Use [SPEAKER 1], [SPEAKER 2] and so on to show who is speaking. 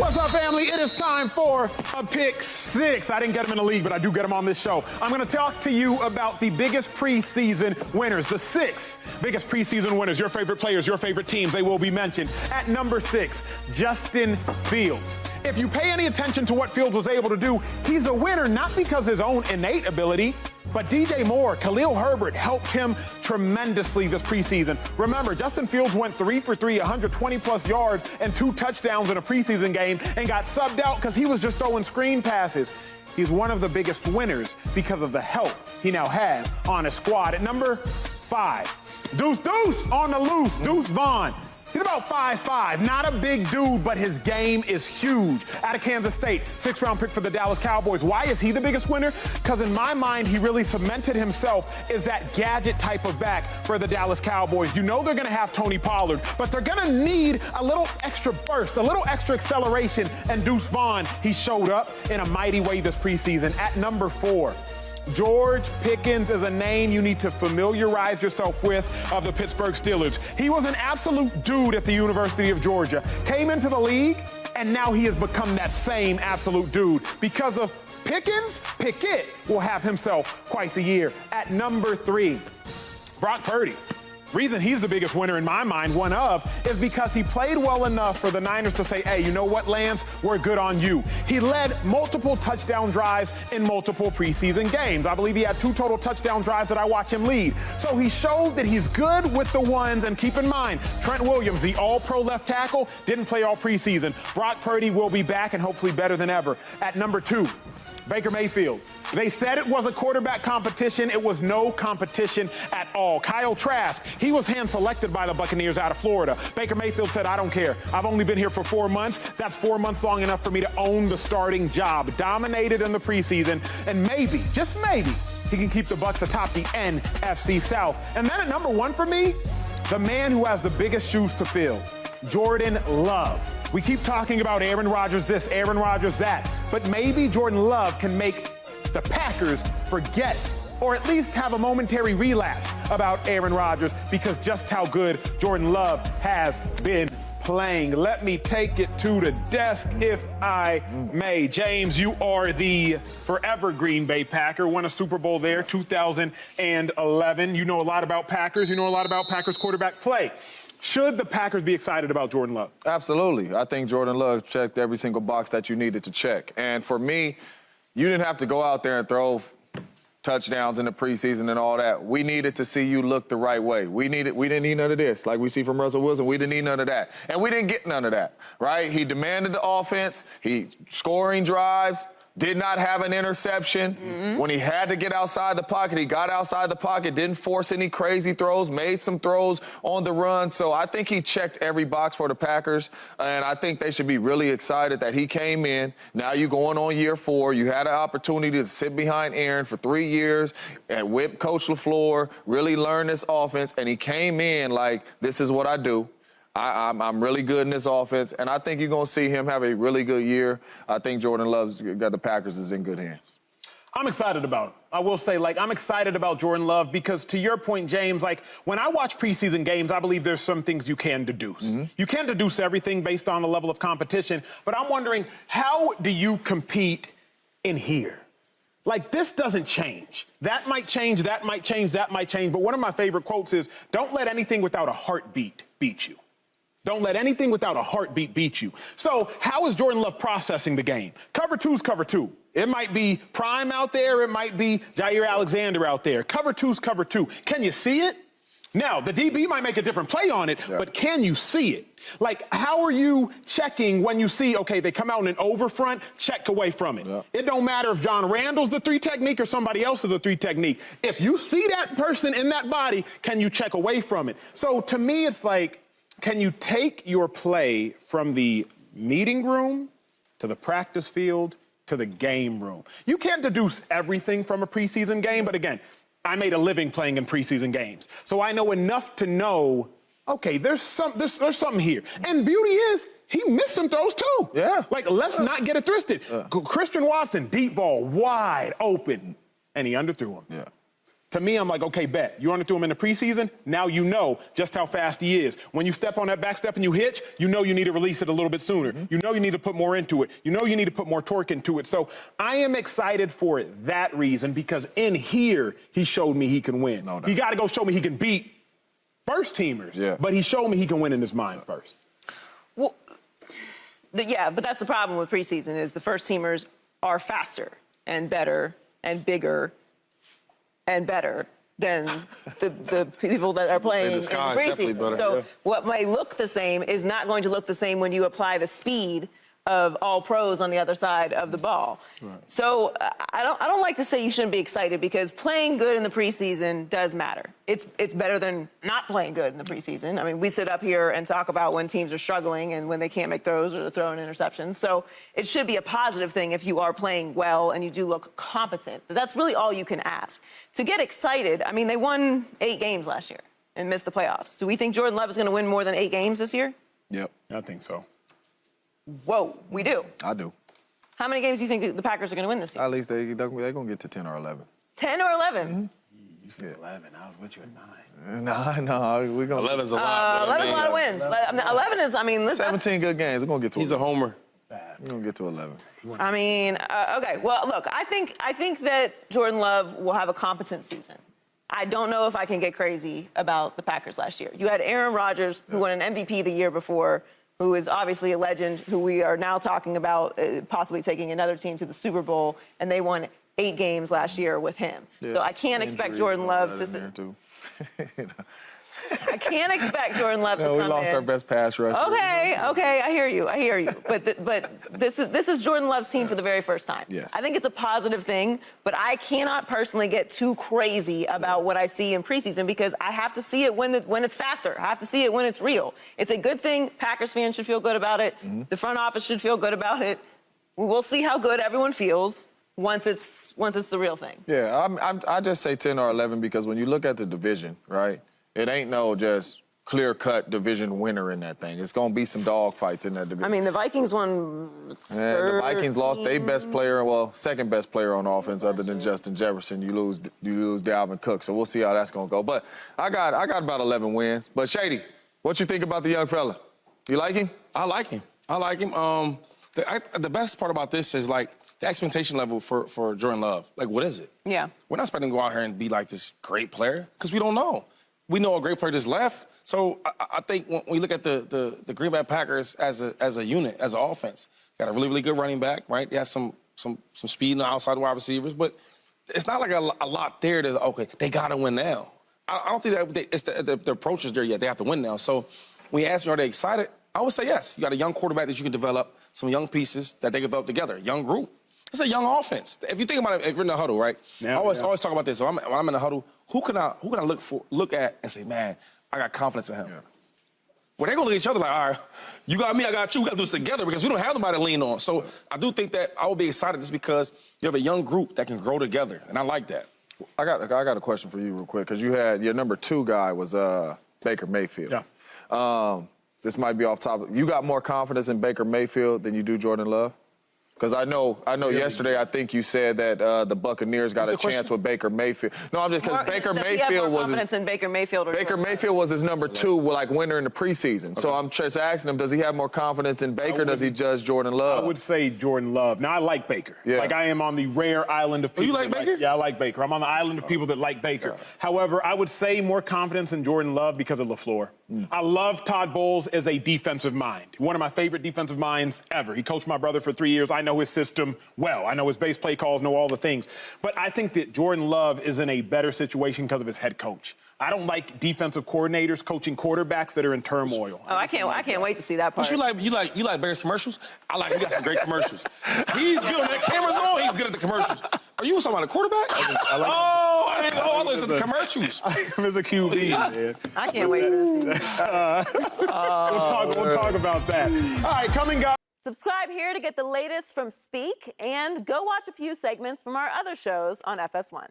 [SPEAKER 1] What's up, family? It is time for a pick six. I didn't get him in the league, but I do get him on this show. I'm going to talk to you about the biggest preseason winners, the six biggest preseason winners, your favorite players, your favorite teams. They will be mentioned. At number 6, Justin Fields. If you pay any attention to what Fields was able to do, he's a winner not because of his own innate ability, but DJ Moore, Khalil Herbert helped him tremendously this preseason. Remember, Justin Fields went 3 for 3, 120-plus yards and 2 touchdowns in a preseason game and got subbed out because he was just throwing screen passes. He's one of the biggest winners because of the help he now has on his squad. At number 5, Deuce on the loose, Deuce Vaughn. He's about 5'5", not a big dude, but his game is huge. Out of Kansas State, 6th-round pick for the Dallas Cowboys. Why is he the biggest winner? Because in my mind, he really cemented himself as that gadget type of back for the Dallas Cowboys. You know they're going to have Tony Pollard, but they're going to need a little extra burst, a little extra acceleration, and Deuce Vaughn, he showed up in a mighty way this preseason. At number 4, George Pickens is a name you need to familiarize yourself with of the Pittsburgh Steelers. He was an absolute dude at the University of Georgia, came into the league, and now he has become that same absolute dude. Because of Pickens, Pickett will have himself quite the year. At number 3, Brock Purdy. Reason he's the biggest winner in my mind, one of, is because he played well enough for the Niners to say, hey, you know what, Lance? We're good on you. He led multiple touchdown drives in multiple preseason games. I believe he had 2 total touchdown drives that I watched him lead. So he showed that he's good with the ones, and keep in mind, Trent Williams, the all-pro left tackle, didn't play all preseason. Brock Purdy will be back and hopefully better than ever. At number 2, Baker Mayfield. They said it was a quarterback competition. It was no competition at all. Kyle Trask, he was hand-selected by the Buccaneers out of Florida. Baker Mayfield said, I don't care. I've only been here for 4 months. That's 4 months long enough for me to own the starting job. Dominated in the preseason, and maybe, just maybe, he can keep the Bucs atop the NFC South. And then at number 1 for me, the man who has the biggest shoes to fill, Jordan Love. We keep talking about Aaron Rodgers this, Aaron Rodgers that, but maybe Jordan Love can make the Packers forget, or at least have a momentary relapse about Aaron Rodgers, because just how good Jordan Love has been playing. Let me take it to the desk, if I may. James, you are the forever Green Bay Packer, won a Super Bowl there, 2011. You know a lot about Packers. You know a lot about Packers quarterback play. Should the Packers be excited about Jordan Love?
[SPEAKER 2] Absolutely. I think Jordan Love checked every single box that you needed to check. And for me, you didn't have to go out there and throw touchdowns in the preseason and all that. We needed to see you look the right way. We didn't need none of this. Like we see from Russell Wilson, we didn't need none of that. And we didn't get none of that, right? He demanded the offense. He scoring drives. Did not have an interception. When he had to get outside the pocket, he got outside the pocket, didn't force any crazy throws, made some throws on the run. So I think he checked every box for the Packers, and I think they should be really excited that he came in. Now you're going on year 4. You had an opportunity to sit behind Aaron for 3 years and whip Coach LaFleur, really learn this offense, and he came in like, this is what I do. I'm really good in this offense, and I think you're going to see him have a really good year. I think Jordan Love's got the Packers is in good hands.
[SPEAKER 1] I'm excited about him. I will say, I'm excited about Jordan Love because, to your point, James, when I watch preseason games, I believe there's some things you can deduce. You can't deduce everything based on the level of competition, but I'm wondering, how do you compete in here? This doesn't change. That might change, that might change, that might change, but one of my favorite quotes is, don't let anything without a heartbeat beat you. Don't let anything without a heartbeat beat you. So how is Jordan Love processing the game? Cover 2's cover 2. It might be Prime out there. It might be Jair Alexander out there. Cover 2's cover 2. Can you see it? Now, the DB might make a different play on it, but can you see it? How are you checking when you see, okay, they come out in an over front, check away from it. It don't matter if John Randall's the 3 technique or somebody else is the 3 technique. If you see that person in that body, can you check away from it? So to me, it's can you take your play from the meeting room to the practice field to the game room? You can't deduce everything from a preseason game, but again, I made a living playing in preseason games. So I know enough to know, okay, there's something here. And beauty is, he missed some throws too.
[SPEAKER 2] Yeah.
[SPEAKER 1] Let's not get it twisted. Christian Watson, deep ball, wide open, and he underthrew him.
[SPEAKER 2] Yeah.
[SPEAKER 1] To me, I'm like, okay, bet. You run it through him in the preseason, now you know just how fast he is. When you step on that back step and you hitch, you know you need to release it a little bit sooner. You know you need to put more into it. You know you need to put more torque into it. So I am excited for that reason, because in here, he showed me he can win.
[SPEAKER 2] No doubt.
[SPEAKER 1] He got to go show me he can beat first-teamers, but he showed me he can win in his mind first.
[SPEAKER 3] Well, yeah, but that's the problem with preseason is the first-teamers are faster and better and bigger and better than the people that are playing in the preseason. So what might look the same is not going to look the same when you apply the speed of all pros on the other side of the ball. Right. So I don't like to say you shouldn't be excited, because playing good in the preseason does matter. It's better than not playing good in the preseason. I mean, we sit up here and talk about when teams are struggling and when they can't make throws or they're throwing interceptions. So it should be a positive thing if you are playing well and you do look competent. That's really all you can ask. To get excited, I mean, they won 8 games last year and missed the playoffs. Do we think Jordan Love is going to win more than 8 games this year?
[SPEAKER 2] Yep.
[SPEAKER 1] I think so.
[SPEAKER 3] Whoa, we do.
[SPEAKER 2] I do.
[SPEAKER 3] How many games do you think the Packers are going to win this year?
[SPEAKER 2] At least they're going to get to 10 or 11.
[SPEAKER 3] 10 or 11?
[SPEAKER 1] You said 11. I was with you at 9.
[SPEAKER 2] No, we're going to.
[SPEAKER 4] 11's a lot.
[SPEAKER 3] 11's a lot of wins. 11 is, I mean,
[SPEAKER 2] 17 good games. We're going to get to 11.
[SPEAKER 4] He's a homer.
[SPEAKER 2] We're going to get to 11.
[SPEAKER 3] I mean, okay. Well, look, I think that Jordan Love will have a competent season. I don't know if I can get crazy about the Packers last year. You had Aaron Rodgers, who won an MVP the year before, who is obviously a legend, who we are now talking about possibly taking another team to the Super Bowl, and they won 8 games last year with him. Yeah. So I can't expect Jordan Love to... I can't expect Jordan Love to come in.
[SPEAKER 2] We lost our best pass rusher.
[SPEAKER 3] Okay, I hear you. But this is Jordan Love's team for the very first time.
[SPEAKER 2] Yes.
[SPEAKER 3] I think it's a positive thing, but I cannot personally get too crazy about what I see in preseason, because I have to see it when it's faster. I have to see it when it's real. It's a good thing. Packers fans should feel good about it. Mm-hmm. The front office should feel good about it. We'll see how good everyone feels once it's the real thing.
[SPEAKER 2] Yeah, I just say 10 or 11 because when you look at the division, right? It ain't no just clear-cut division winner in that thing. It's going to be some dog fights in that division.
[SPEAKER 3] I mean, the Vikings won 13.
[SPEAKER 2] Yeah, the Vikings lost their best player, second best player on offense other than Justin Jefferson. You lose Dalvin Cook, so we'll see how that's going to go. But I got about 11 wins. But Shady, what you think about the young fella? You like him?
[SPEAKER 4] I like him. The best part about this is, like, the expectation level for Jordan Love. Like, what is it?
[SPEAKER 3] Yeah.
[SPEAKER 4] We're not expecting him to go out here and be like this great player, because we don't know. We know a great player just left. So I think when we look at the Green Bay Packers as a unit, as an offense, got a really, really good running back, right? They have some speed on the outside wide receivers, but it's not like a lot there to, okay, they got to win now. I don't think that the approach is there yet. They have to win now. So when you ask me, are they excited? I would say yes. You got a young quarterback that you can develop, some young pieces that they can develop together, young group. It's a young offense. If you think about it, if you're in the huddle, right? Yeah, I always talk about this. So when I'm in the huddle, who can I look at and say, man, I got confidence in him? Yeah. Well, they're going to look at each other like, all right, you got me, I got you. We got to do this together because we don't have nobody to lean on. So I do think that I will be excited just because you have a young group that can grow together, and I like that.
[SPEAKER 2] I got a question for you real quick, because you had your number 2 guy was Baker Mayfield.
[SPEAKER 1] Yeah.
[SPEAKER 2] This might be off topic. You got more confidence in Baker Mayfield than you do Jordan Love? Because I know yesterday I think you said that the Buccaneers got a chance with Baker Mayfield. No, I'm just because Baker Mayfield was
[SPEAKER 3] confidence in Baker Mayfield. Or
[SPEAKER 2] Baker Mayfield was his number 2, like winner in the preseason. Okay. So I'm just asking him, does he have more confidence in Baker? Does he judge Jordan Love?
[SPEAKER 1] I would say Jordan Love. Now I like Baker. Yeah. Like I am on the rare island of people.
[SPEAKER 4] You like Baker?
[SPEAKER 1] Yeah, I like Baker. I'm on the island of people that like Baker. Yeah. However, I would say more confidence in Jordan Love because of LaFleur. I love Todd Bowles as a defensive mind. One of my favorite defensive minds ever. He coached my brother for 3 years. I know his system well. I know his base play calls, know all the things. But I think that Jordan Love is in a better situation because of his head coach. I don't like defensive coordinators coaching quarterbacks that are in turmoil.
[SPEAKER 3] Oh, I can't wait to see that part.
[SPEAKER 4] But you like Bears commercials? He got some great commercials. He's good when that camera's on. He's good at the commercials. Are you talking about a quarterback? I thought this was the commercials.
[SPEAKER 1] I'm as a QB, man.
[SPEAKER 3] I can't wait for the season.
[SPEAKER 1] We'll talk about that. All right, coming up.
[SPEAKER 3] Subscribe here to get the latest from Speak, and go watch a few segments from our other shows on FS1.